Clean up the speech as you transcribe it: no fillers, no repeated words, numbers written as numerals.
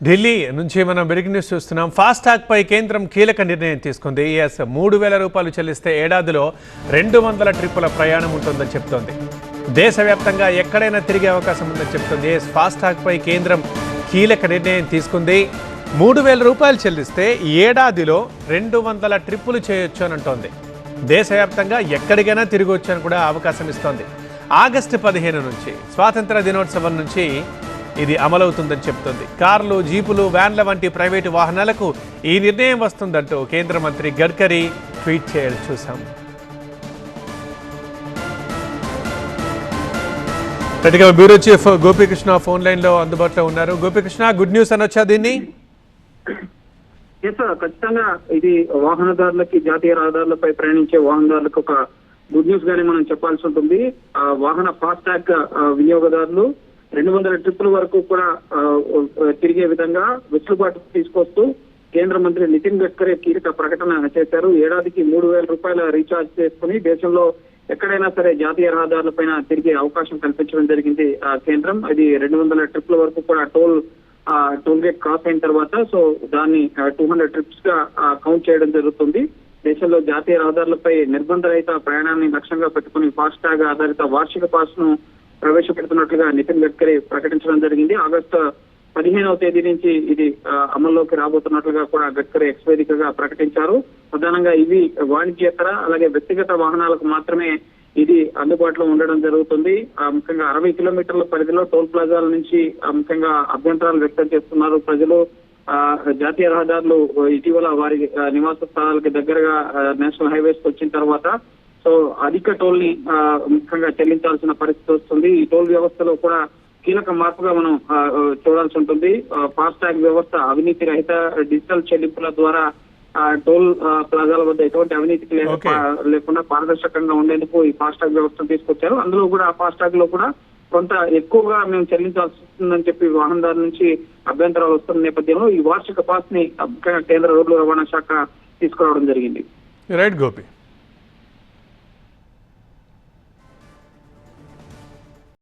ఢిల్లీ నుంచి మనం breaking news చూస్తున్నాం. ఫాస్టాగ్ పై కేంద్రం కీలక నిర్ణయం తీసుకుంది. 3,000 రూపాయలు చెల్లిస్తే ఏడాదిలో 200 ట్రిప్పుల ప్రయాణం ఉంటుందని చెప్తోంది. దేశవ్యాప్తంగా ఎక్కడైనా తిరిగే అవకాశం ఉందని చెప్తోంది. ఫాస్టాగ్ పై కేంద్రం కీలక నిర్ణయం తీసుకుంది. 3,000 రూపాయలు చెల్లిస్తే ఏడాదిలో 200 ట్రిప్పులు చేయొచ్చు అని అంటోంది. దేశవ్యాప్తంగా ఎక్కడికైనా తిరగొచ్చు అని కూడా అవకాశం ఇస్తోంది. ఆగస్టు 15 నుంచి స్వాతంత్ర దినోత్సవం నుంచి ఇది అమలవుతుందని చెప్తోంది. కార్లు, జీపులు, వ్యాన్ల వంటి ప్రైవేటు వాహనాలకు ఈ నిర్ణయం వస్తుందంటూ కేంద్ర మంత్రి గడ్కరీ ట్వీట్ చేయడం చూసాం. Bureau chief Gopikrishna phone line లో అందుబాటులో ఉన్నారు. గోపీకృష్ణ, గుడ్ న్యూస్ అనొచ్చా దీన్ని? ఖచ్చితంగా ఇది వాహనదారులకి, జాతీయ రహదారులపై ప్రయాణించే వాహనదారులకు ఒక గుడ్ న్యూస్ గానే మనం చెప్పాల్సి ఉంటుంది. వాహన ఫాస్టాగ్ వినియోగదారులు 200 ట్రిప్పుల వరకు కూడా తిరిగే విధంగా వెసులుబాటు తీసుకొస్తూ కేంద్ర మంత్రి నితిన్ గడ్కరీ కీలక ప్రకటన చేశారు. ఏడాదికి 3,000 రూపాయల రీఛార్జ్ చేసుకుని దేశంలో ఎక్కడైనా సరే జాతీయ రహదారులపైన తిరిగే అవకాశం కల్పించడం జరిగింది కేంద్రం. ఇది 200 ట్రిప్పుల వరకు కూడా టోల్ గేట్ క్రాస్ అయిన తర్వాత సో దాన్ని 200 ట్రిప్స్ గా కౌంట్ చేయడం జరుగుతుంది. దేశంలో జాతీయ రహదారులపై నిర్బంధ రహిత ప్రయాణాన్ని లక్ష్యంగా పెట్టుకుని ఫాస్టాగ్ ఆధారిత వార్షిక పాస్ ను ప్రవేశపెడుతున్నట్లుగా నితిన్ గడ్కరీ ప్రకటించడం జరిగింది. ఆగస్టు 15వ తేదీ నుంచి ఇది అమల్లోకి రాబోతున్నట్లుగా కూడా గడ్కరీ ఎక్స్ వేదికగా ప్రకటించారు. ప్రధానంగా ఇవి వాణిజ్యేతర అలాగే వ్యక్తిగత వాహనాలకు మాత్రమే ఇది అందుబాటులో ఉండడం జరుగుతుంది. ముఖ్యంగా 60 కిలోమీటర్ల పరిధిలో టోల్ ప్లాజాల నుంచి ముఖ్యంగా అభ్యంతరాలు వ్యక్తం చేస్తున్నారు ప్రజలు. జాతీయ రహదారులు ఇటీవల వారి నివాస స్థలాలకి దగ్గరగా నేషనల్ హైవేస్ వచ్చిన తర్వాత సో అధిక టోల్ ని ముఖ్యంగా చెల్లించాల్సిన పరిస్థితి వస్తుంది. ఈ టోల్ వ్యవస్థలో కూడా కీలక మార్పుగా మనం చూడాల్సి ఉంటుంది. ఫాస్టాగ్ వ్యవస్థ అవినీతి రహిత డిజిటల్ చెల్లింపుల ద్వారా టోల్ ప్లాజాల వద్ద ఎటువంటి అవినీతికి లేకుండా పారదర్శకంగా ఉండేందుకు ఈ ఫాస్టాగ్ వ్యవస్థను తీసుకొచ్చారు. అందులో కూడా ఫాస్టాగ్ లో కూడా కొంత ఎక్కువగా మేము చెల్లించాల్సి వస్తుందని చెప్పి వాహనదారు నుంచి అభ్యంతరాలు వస్తున్న నేపథ్యంలో ఈ వార్షిక పాస్ ని ముఖ్యంగా కేంద్ర రోడ్లు రవాణా శాఖ తీసుకురావడం జరిగింది. రైట్ గోపి.